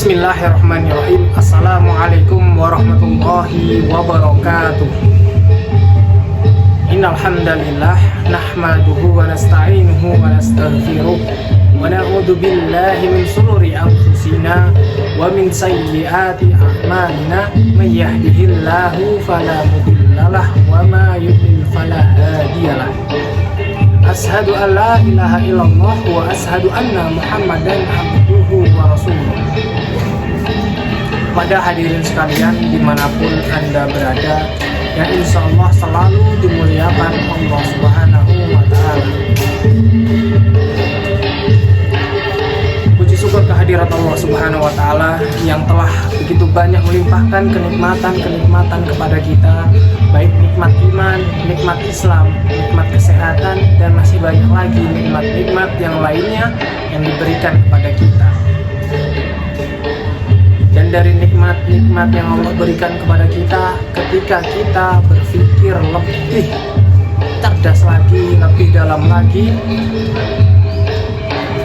Bismillahirrahmanirrahim. Assalamualaikum warahmatullahi wabarakatuh. Innal hamdalillah nahmaduhu wa nasta'inuhu wa nastaghfiruh wa na'udzu billahi min shururi anfusina wa min sayyiati a'malina may yahdihillahu fala mudhillalah wa ma yudlil fala hadiyalah. Ashhadu an la ilaha illallah wa ashhadu anna Muhammadan abduhu wa rasuluh. Pada hadirin sekalian dimanapun Anda berada, yang insya Allah selalu dimuliakan Allah Subhanahu wa Ta'ala. Puji syukur kehadirat Allah Subhanahu wa Ta'ala yang telah begitu banyak melimpahkan kenikmatan kepada kita, baik nikmat iman, nikmat Islam, nikmat kesehatan, dan masih banyak lagi nikmat-nikmat yang lainnya yang diberikan kepada kita. Dan dari nikmat-nikmat yang Allah berikan kepada kita, ketika kita berpikir lebih cerdas lagi, lebih dalam lagi,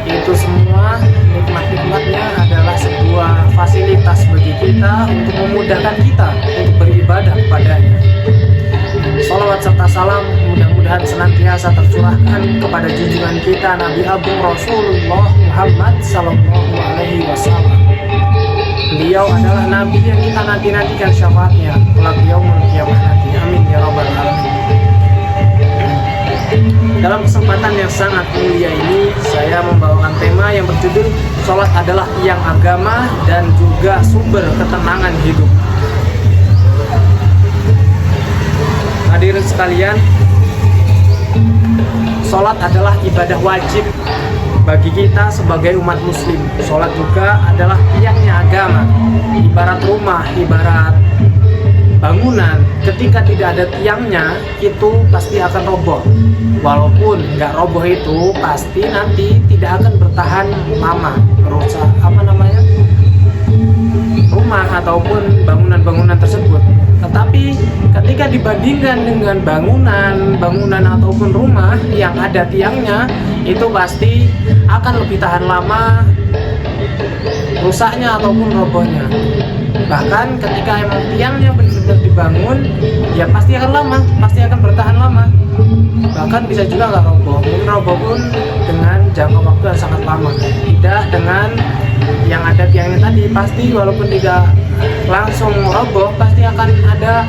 itu semua nikmat-nikmatnya adalah sebuah fasilitas bagi kita untuk memudahkan kita untuk beribadah kepadanya. Salawat serta salam mudah-mudahan senantiasa tercurahkan kepada junjungan kita Nabi Agung Rasulullah Muhammad Sallallahu Alaihi Wasallam. Beliau adalah Nabi yang kita nanti-nantikan syafaatnya kelak yaumul qiyamah nanti. Amin ya rabbal alamin. Dalam kesempatan yang sangat mulia ini, saya membawakan tema yang berjudul Sholat adalah tiang agama dan juga sumber ketenangan hidup. Hadirin sekalian, sholat adalah ibadah wajib bagi kita sebagai umat muslim. Sholat juga adalah tiangnya agama. Ibarat rumah, ibarat bangunan, ketika tidak ada tiangnya, itu pasti akan roboh. Walaupun nggak roboh itu, pasti nanti tidak akan bertahan lama. Rusak, rumah ataupun bangunan-bangunan tersebut. Tetapi ketika dibandingkan dengan bangunan ataupun rumah yang ada tiangnya, itu pasti akan lebih tahan lama rusaknya ataupun robohnya. Bahkan ketika emang tiangnya benar-benar dibangun, ya pasti akan lama, pasti akan bertahan lama. Bahkan bisa juga nggak roboh, mungkin roboh pun dengan jangka waktu yang sangat lama. Tidak dengan yang ada tiangnya tadi, pasti walaupun tidak langsung roboh, pasti akan ada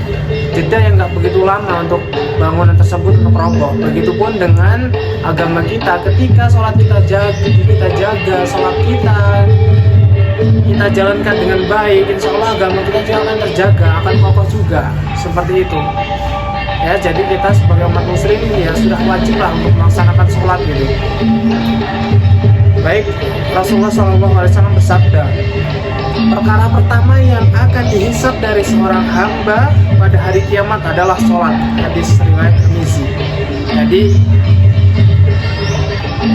jeda yang nggak begitu lama untuk bangunan tersebut untuk roboh. Begitupun dengan agama kita, ketika sholat kita jaga sholat kita jalankan dengan baik, insya Allah agama kita juga akan terjaga, akan kokoh juga, seperti itu. Ya, jadi kita sebagai umat muslim ya sudah wajib lah untuk melaksanakan sholat gitu. Baik, Rasulullah SAW bersabda, perkara pertama yang akan dihisab dari seorang hamba pada hari kiamat adalah sholat. Hadis riwayat Tirmizi. Jadi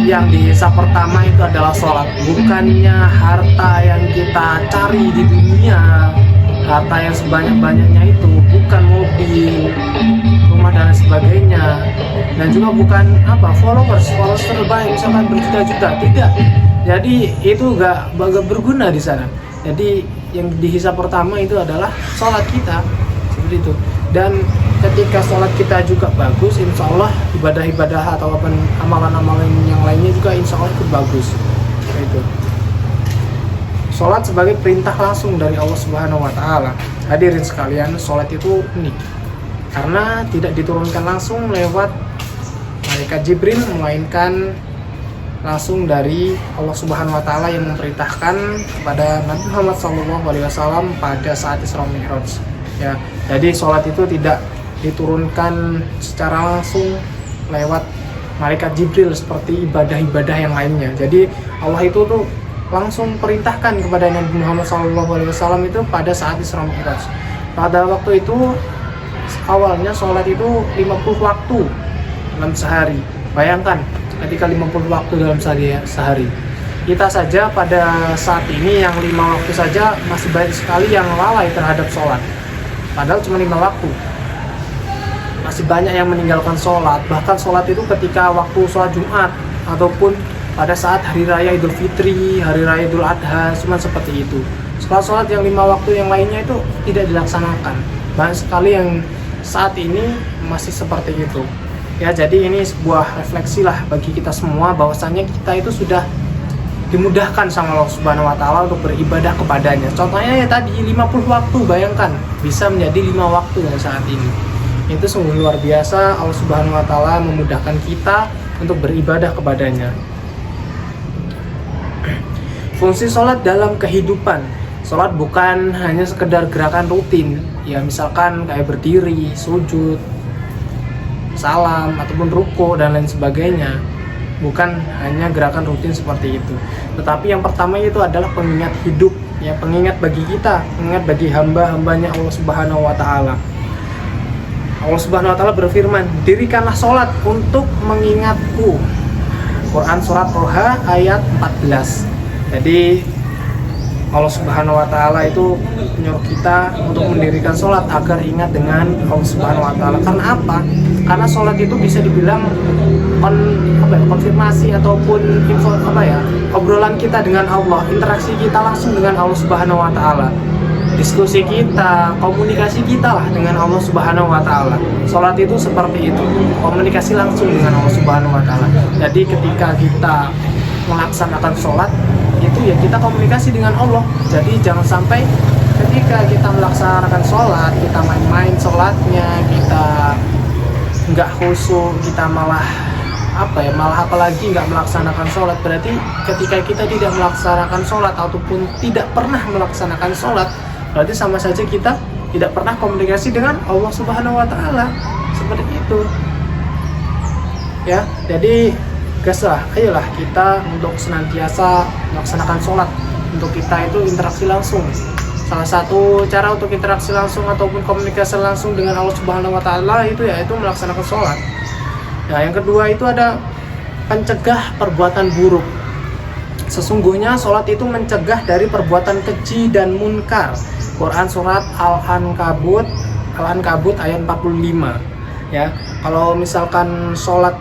yang dihisab pertama itu adalah sholat, bukannya harta yang kita cari di dunia, harta yang sebanyak-banyaknya itu, bukan mobil, rumah dan sebagainya, dan juga bukan followers terbaik misalkan berjuta-juta, tidak. Jadi itu gak berguna di sana. Jadi yang dihisab pertama itu adalah sholat kita, seperti itu. Dan ketika sholat kita juga bagus, insya Allah ibadah-ibadah atau amalan-amalan yang lainnya juga insya Allah itu bagus. Itu. Sholat sebagai perintah langsung dari Allah Subhanahu wa Ta'ala. Hadirin sekalian, sholat itu unik karena tidak diturunkan langsung lewat malaikat Jibril, melainkan langsung dari Allah Subhanahu wa Ta'ala yang memerintahkan kepada Nabi Muhammad SAW pada saat Isra Mi'raj. Ya, jadi sholat itu tidak diturunkan secara langsung lewat malaikat Jibril seperti ibadah-ibadah yang lainnya. Jadi Allah itu tuh langsung perintahkan kepada Nabi Muhammad SAW itu pada saat Isra Mi'raj. Pada waktu itu awalnya sholat itu 50 waktu dalam sehari. Bayangkan ketika 50 waktu dalam sehari. Kita saja pada saat ini yang 5 waktu saja masih banyak sekali yang lalai terhadap sholat. Padahal cuma 5 waktu. Masih banyak yang meninggalkan sholat. Bahkan sholat itu ketika waktu sholat Jumat ataupun pada saat hari raya Idul Fitri, hari raya Idul Adha, cuma seperti itu. Sholat yang 5 waktu yang lainnya itu tidak dilaksanakan. Banyak sekali yang saat ini masih seperti itu. Ya, jadi ini sebuah refleksi lah bagi kita semua bahwasanya kita itu sudah dimudahkan sama Allah Subhanahu wa taala untuk beribadah kepadanya. Contohnya ya tadi 50 waktu, bayangkan bisa menjadi 5 waktu yang saat ini. Itu sungguh luar biasa, Allah Subhanahu wa taala memudahkan kita untuk beribadah kepadanya. Fungsi sholat dalam kehidupan. Sholat bukan hanya sekedar gerakan rutin, ya misalkan kayak berdiri, sujud, salam, ataupun ruku dan lain sebagainya. Bukan hanya gerakan rutin seperti itu. Tetapi yang pertama itu adalah pengingat hidup, ya pengingat bagi kita, pengingat bagi hamba-hambanya Allah Subhanahu wa taala. Allah Subhanahu wa taala berfirman, "Dirikanlah sholat untuk mengingatku." Quran surat Toha ayat 14. Jadi Allah Subhanahu wa taala itu menyuruh kita untuk mendirikan sholat agar ingat dengan Allah Subhanahu wa taala. Karena apa? Karena sholat itu bisa dibilang konfirmasi ataupun obrolan kita dengan Allah, interaksi kita langsung dengan Allah Subhanahu wa taala. Diskusi kita, komunikasi kita lah dengan Allah Subhanahu wa taala. Sholat itu seperti itu, komunikasi langsung dengan Allah Subhanahu wa taala. Jadi ketika kita melaksanakan sholat itu ya kita komunikasi dengan Allah. Jadi jangan sampai ketika kita melaksanakan sholat kita main-main sholatnya, kita nggak khusyuk, kita malah apalagi nggak melaksanakan sholat. Berarti ketika kita tidak melaksanakan sholat ataupun tidak pernah melaksanakan sholat, berarti sama saja kita tidak pernah komunikasi dengan Allah Subhanahu wa taala. Seperti itu ya. Jadi ayolah kita untuk senantiasa melaksanakan sholat. Untuk kita itu interaksi langsung. Salah satu cara untuk interaksi langsung ataupun komunikasi langsung dengan Allah Subhanahu wa taala itu yaitu melaksanakan sholat. Nah, yang kedua itu ada pencegah perbuatan buruk. Sesungguhnya sholat itu mencegah dari perbuatan keji dan munkar. Quran surat Al-Ankabut ayat 45. Ya, kalau misalkan sholat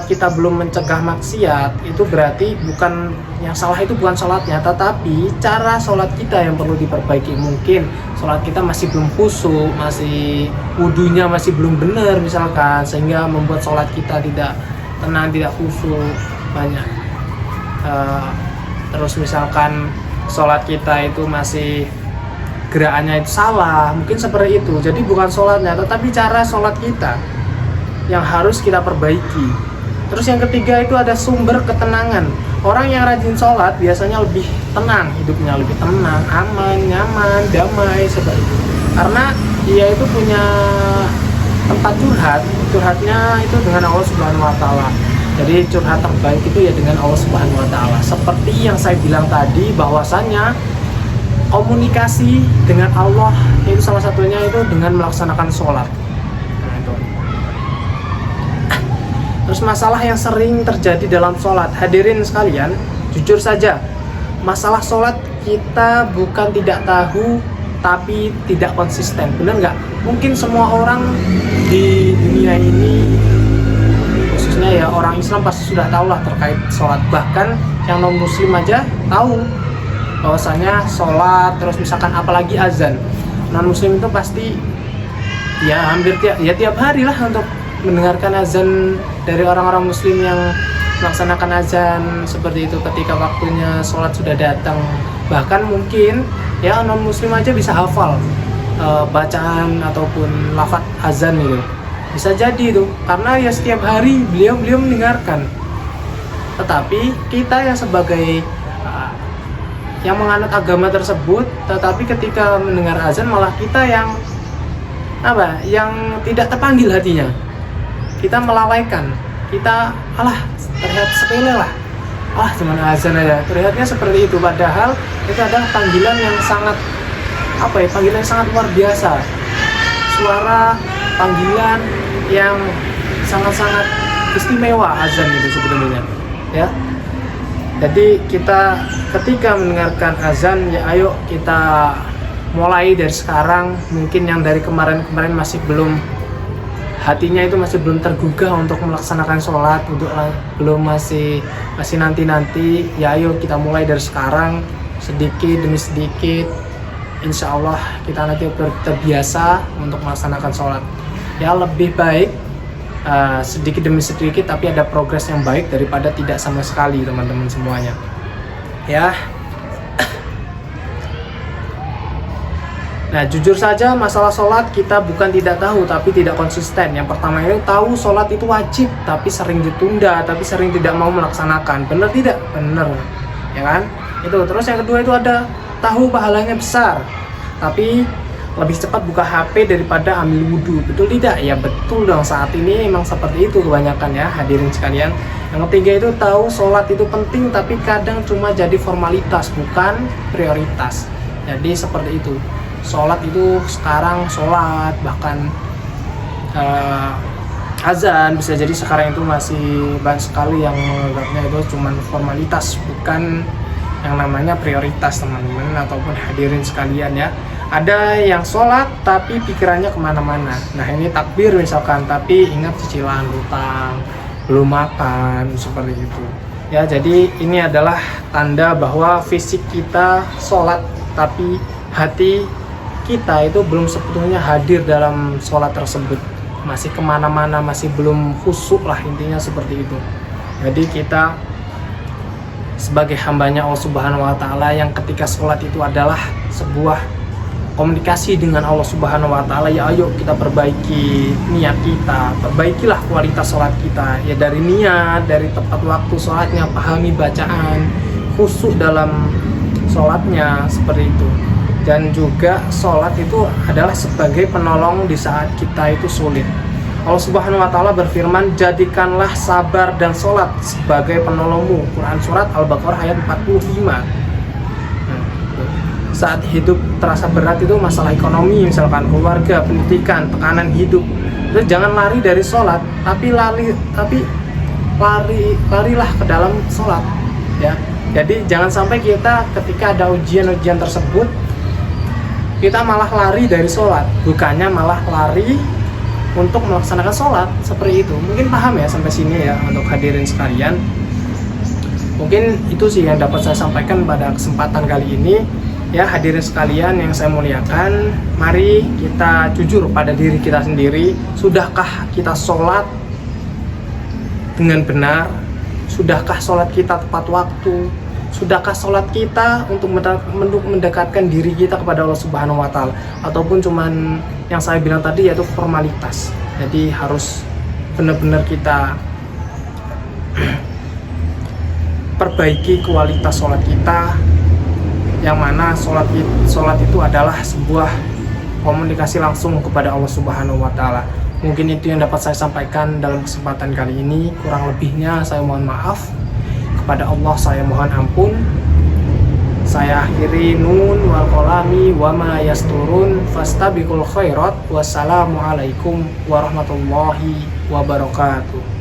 kita belum mencegah maksiat, itu berarti bukan yang salah itu bukan sholatnya, tetapi cara sholat kita yang perlu diperbaiki. Mungkin sholat kita masih belum khusyuk, masih wudunya masih belum benar misalkan, sehingga membuat sholat kita tidak tenang, tidak khusyuk banyak. Terus misalkan sholat kita itu masih gerakannya itu salah, mungkin seperti itu. Jadi bukan sholatnya, tetapi cara sholat kita yang harus kita perbaiki. Terus yang ketiga itu ada sumber ketenangan. Orang yang rajin sholat biasanya lebih tenang, hidupnya lebih tenang, aman, nyaman, damai seperti itu. Karena dia itu punya tempat curhatnya itu dengan Allah Subhanahu wa taala. Jadi curhat terbaik itu ya dengan Allah Subhanahu wa taala. Seperti yang saya bilang tadi bahwasanya komunikasi dengan Allah itu salah satunya itu dengan melaksanakan sholat. Terus masalah yang sering terjadi dalam sholat, hadirin sekalian, jujur saja, masalah sholat kita bukan tidak tahu, tapi tidak konsisten, benar nggak? Mungkin semua orang di dunia ini, khususnya ya orang Islam pasti sudah tahu lah terkait sholat. Bahkan yang non muslim aja tahu bahwasanya sholat, terus misalkan apalagi azan. Non muslim itu pasti ya hampir tiap hari lah untuk mendengarkan azan dari orang-orang muslim yang melaksanakan azan seperti itu ketika waktunya sholat sudah datang. Bahkan mungkin ya non muslim aja bisa hafal bacaan ataupun lafaz azan itu, bisa jadi itu karena ya setiap hari beliau mendengarkan. Tetapi kita yang sebagai yang menganut agama tersebut, tetapi ketika mendengar azan malah kita yang tidak terpanggil hatinya, kita melalaikan, kita terlihat sepele lah, cuman azan aja, terlihatnya seperti itu. Padahal itu adalah panggilan yang sangat panggilan yang sangat luar biasa, suara panggilan yang sangat-sangat istimewa azan itu sebenarnya ya. Jadi kita ketika mendengarkan azan ya ayo kita mulai dari sekarang. Mungkin yang dari kemarin masih belum hatinya itu masih belum tergugah untuk melaksanakan sholat, belum masih nanti, ya ayo kita mulai dari sekarang, sedikit demi sedikit. Insya Allah kita nanti terbiasa untuk melaksanakan sholat. Ya lebih baik sedikit demi sedikit tapi ada progres yang baik daripada tidak sama sekali, teman-teman semuanya. Ya. Nah, jujur saja masalah sholat kita bukan tidak tahu tapi tidak konsisten. Yang pertama itu tahu sholat itu wajib tapi sering ditunda, tapi sering tidak mau melaksanakan. Benar tidak? Benar, ya kan? Itu. Terus yang kedua itu ada tahu pahalanya besar tapi lebih cepat buka HP daripada ambil wudhu. Betul tidak? Ya betul dong, saat ini emang seperti itu kebanyakan ya hadirin sekalian. Yang ketiga itu tahu sholat itu penting tapi kadang cuma jadi formalitas bukan prioritas. Jadi seperti itu. Sholat itu sekarang sholat bahkan azan bisa jadi sekarang itu masih banyak sekali yang menganggapnya itu cuma formalitas bukan yang namanya prioritas, teman-teman ataupun hadirin sekalian ya. Ada yang sholat tapi pikirannya kemana-mana. Nah ini takbir misalkan tapi ingat cicilan hutang, belum makan, seperti itu ya. Jadi ini adalah tanda bahwa fisik kita sholat tapi hati kita itu belum sepenuhnya hadir dalam sholat tersebut, masih kemana-mana, masih belum khusyuk lah, intinya seperti itu. Jadi kita sebagai hambanya Allah Subhanahu wa Ta'ala yang ketika sholat itu adalah sebuah komunikasi dengan Allah Subhanahu wa Ta'ala, ya ayo kita perbaiki niat kita, perbaikilah kualitas sholat kita ya, dari niat, dari tepat waktu sholatnya, pahami bacaan, khusyuk dalam sholatnya, seperti itu. Dan juga sholat itu adalah sebagai penolong di saat kita itu sulit. Allah Subhanahu wa Ta'ala berfirman, jadikanlah sabar dan sholat sebagai penolongmu. Quran surat Al-Baqarah ayat 45. Saat hidup terasa berat itu masalah ekonomi misalkan, keluarga, pendidikan, tekanan hidup, itu jangan lari dari sholat, tapi larilah ke dalam sholat ya. Jadi jangan sampai kita ketika ada ujian-ujian tersebut kita malah lari dari sholat, bukannya malah lari untuk melaksanakan sholat, seperti itu. Mungkin paham ya sampai sini ya untuk hadirin sekalian. Mungkin itu sih yang dapat saya sampaikan pada kesempatan kali ini ya, hadirin sekalian yang saya muliakan. Mari kita jujur pada diri kita sendiri. Sudahkah kita sholat dengan benar? Sudahkah sholat kita tepat waktu? Sudahkah sholat kita untuk mendekatkan diri kita kepada Allah Subhanahu wa Ta'ala, ataupun cuman yang saya bilang tadi yaitu formalitas. Jadi harus benar-benar kita perbaiki kualitas sholat kita, yang mana sholat itu adalah sebuah komunikasi langsung kepada Allah Subhanahu wa Ta'ala. Mungkin itu yang dapat saya sampaikan dalam kesempatan kali ini. Kurang lebihnya saya mohon maaf. Kepada Allah saya mohon ampun. Saya akhiri, nun wal qalami wa ma yasturun fastabiqul khairat. Wassalamualaikum warahmatullahi wabarakatuh.